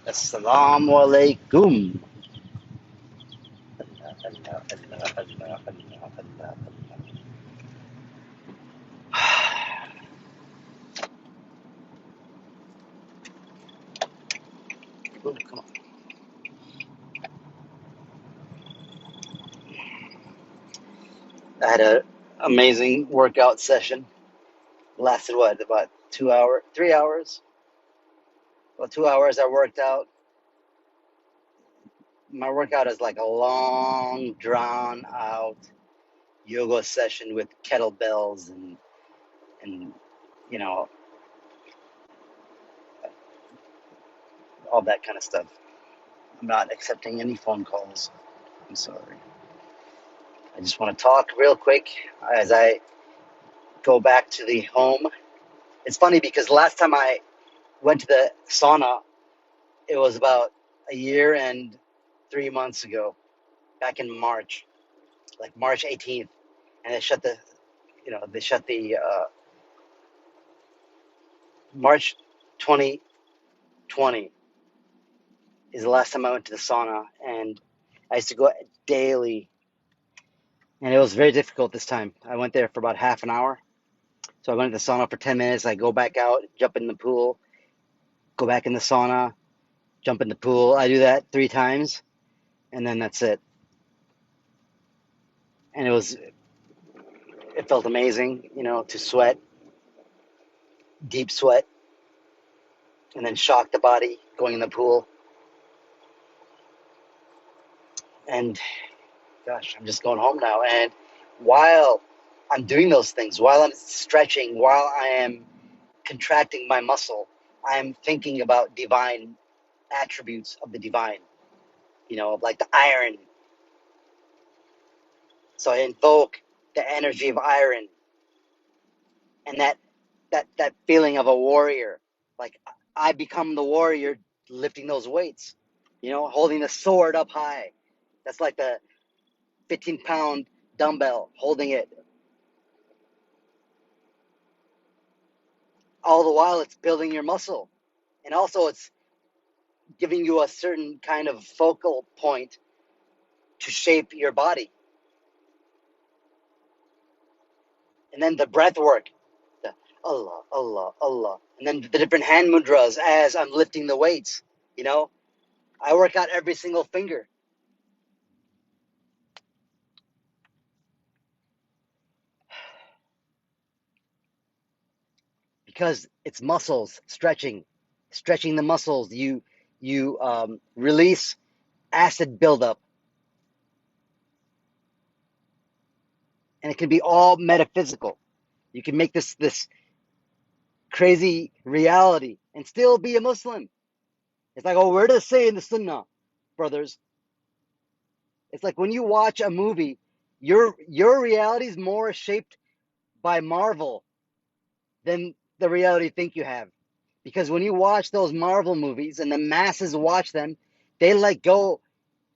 Assalamu alaikum. Allah, Allah, Allah, Allah, Allah, Allah. Ooh, come on. I had an amazing workout session. Lasted what, about 2 hours, 3 hours? Well, 2 hours I worked out. My workout is like a long, drawn out yoga session with kettlebells and you know, all that kind of stuff. I'm not accepting any phone calls. I'm sorry. I just want to talk real quick as I go back to the home. It's funny because last time I went to the sauna, it was about a year and 3 months ago, back in March, like March 18th, and they shut the March 2020 is the last time I went to the sauna, and I used to go daily, and it was very difficult this time. I went there for about half an hour, so I went to the sauna for 10 minutes. I go back out, jump in the pool, go back in the sauna, jump in the pool. I do that 3 times, and then that's it. And it felt amazing, to sweat, deep sweat, and then shock the body going in the pool. And gosh, I'm just going home now. And while I'm doing those things, while I'm stretching, while I am contracting my muscle, I'm thinking about divine attributes of the divine, like the iron. So I invoke the energy of iron and that feeling of a warrior. Like I become the warrior lifting those weights, holding the sword up high. That's like the 15-pound dumbbell, holding it. All the while it's building your muscle. And also it's giving you a certain kind of focal point to shape your body. And then the breath work, the Allah, Allah, Allah. And then the different hand mudras as I'm lifting the weights, I work out every single finger. Because it's muscles stretching the muscles. You release acid buildup, and it can be all metaphysical. You can make this crazy reality and still be a Muslim. It's like, oh, where does it say in the Sunnah, brothers? It's like when you watch a movie, your reality is more shaped by Marvel than the reality you think you have. Because when you watch those Marvel movies and the masses watch them, they let go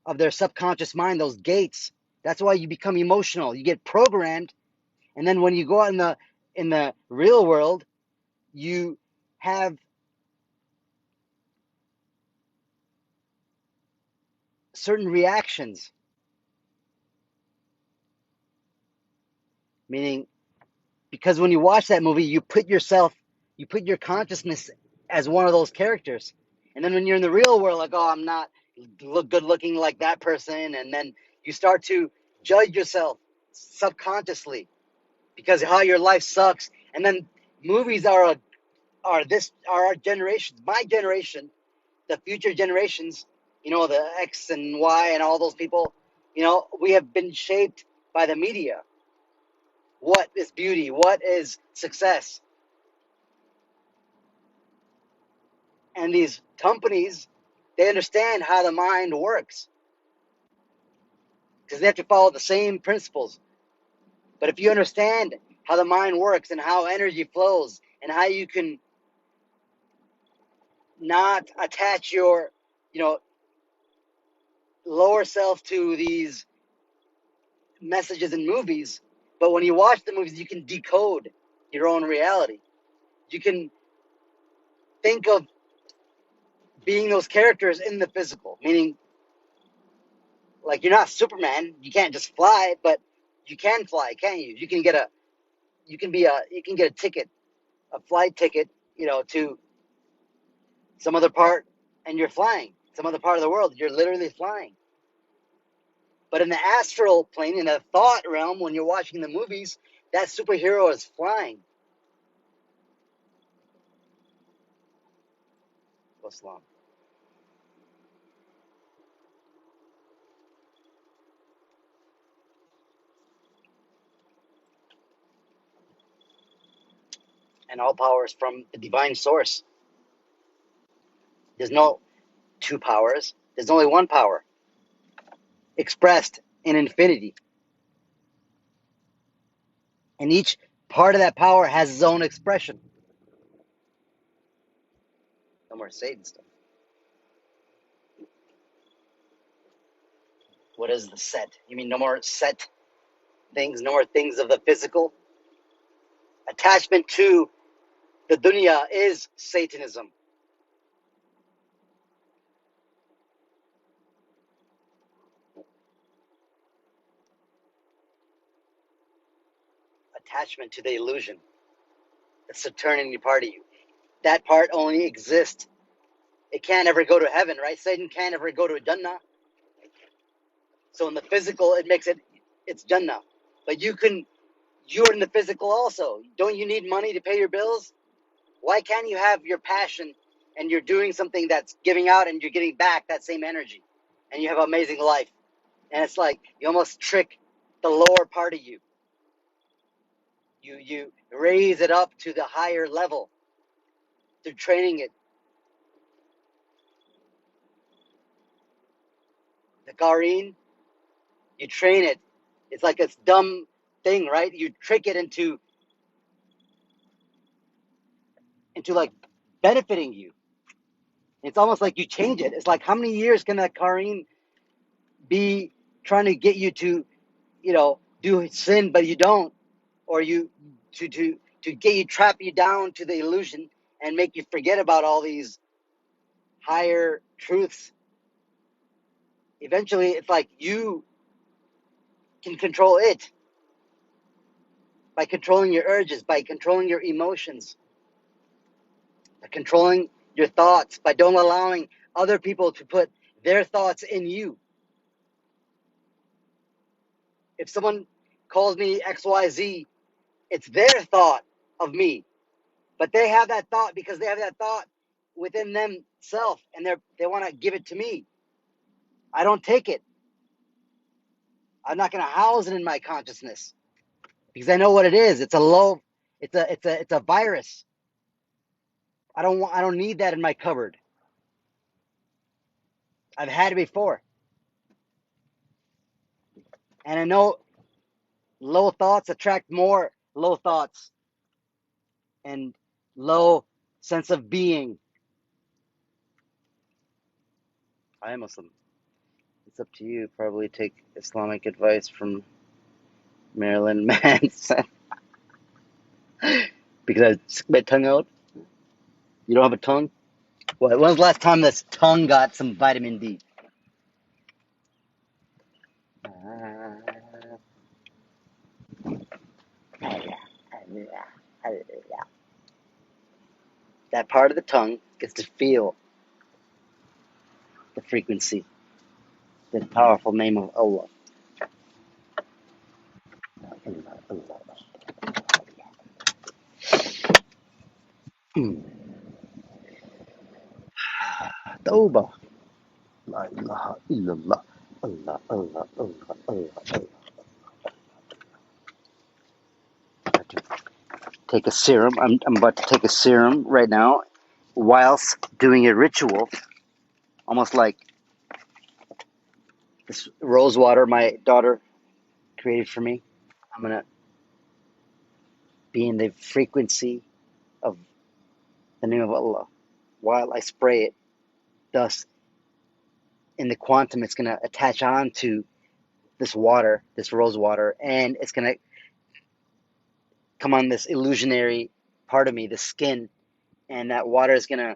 of their subconscious mind, those gates. That's why you become emotional. You get programmed, and then when you go out in the real world, you have certain reactions. Meaning, because when you watch that movie, you put your consciousness as one of those characters. And then when you're in the real world, like, oh, I'm not good looking like that person, and then you start to judge yourself subconsciously because how your life sucks. And then movies are our generation, my generation, the future generations, the X and Y and all those people, we have been shaped by the media. What is beauty? What is success? And these companies, they understand how the mind works because they have to follow the same principles. But if you understand how the mind works and how energy flows and how you can not attach your, lower self to these messages in movies, but when you watch the movies, you can decode your own reality. You can think of being those characters in the physical, meaning like you're not Superman, you can't just fly, but you can fly, can't you? You can get a ticket, a flight ticket, to some other part, and you're flying. Some other part of the world, you're literally flying. But in the astral plane, in the thought realm, when you're watching the movies, that superhero is flying. Islam. And all power is from the divine source. There's no two powers. There's only one power expressed in infinity. And each part of that power has its own expression. No more Satan stuff. What is the set? You mean no more set things, no more things of the physical? Attachment to the dunya is Satanism. Attachment to the illusion. The Saturnine part of you. That part only exists. It can't ever go to heaven, right? Satan can't ever go to Jannah. So in the physical, it's Jannah. But you're in the physical also. Don't you need money to pay your bills? Why can't you have your passion and you're doing something that's giving out and you're getting back that same energy and you have an amazing life? And it's like you almost trick the lower part of you. You raise it up to the higher level through training it. The Garin, you train it. It's like this dumb thing, right? You trick it into like benefiting you. It's almost like you change it. It's like how many years can that Kareem be trying to get you to, do sin, but you don't, or you to get you trap you down to the illusion and make you forget about all these higher truths. Eventually, it's like you can control it by controlling your urges, by controlling your emotions, by controlling your thoughts, by don't allowing other people to put their thoughts in you. If someone calls me XYZ, it's their thought of me. But they have that thought because they have that thought within themselves and they want to give it to me. I don't take it. I'm not going to house it in my consciousness because I know what it is. It's a virus. I don't need that in my cupboard. I've had it before. And I know low thoughts attract more low thoughts and low sense of being. I am Muslim. It's up to you. Probably take Islamic advice from Marilyn Manson. Because I stick my tongue out. You don't have a tongue? Well, when was the last time this tongue got some vitamin D? That part of the tongue gets to feel the frequency, the powerful name of Allah. Tawbah. La ilaha illallah. Allah, Allah, Allah, Allah, Allah. Take a serum. I'm about to take a serum right now whilst doing a ritual, almost like this rose water my daughter created for me. I'm going to be in the frequency of the name of Allah while I spray it. Thus, in the quantum, it's going to attach on to this water, this rose water, and it's going to come on this illusionary part of me, the skin, and that water is going to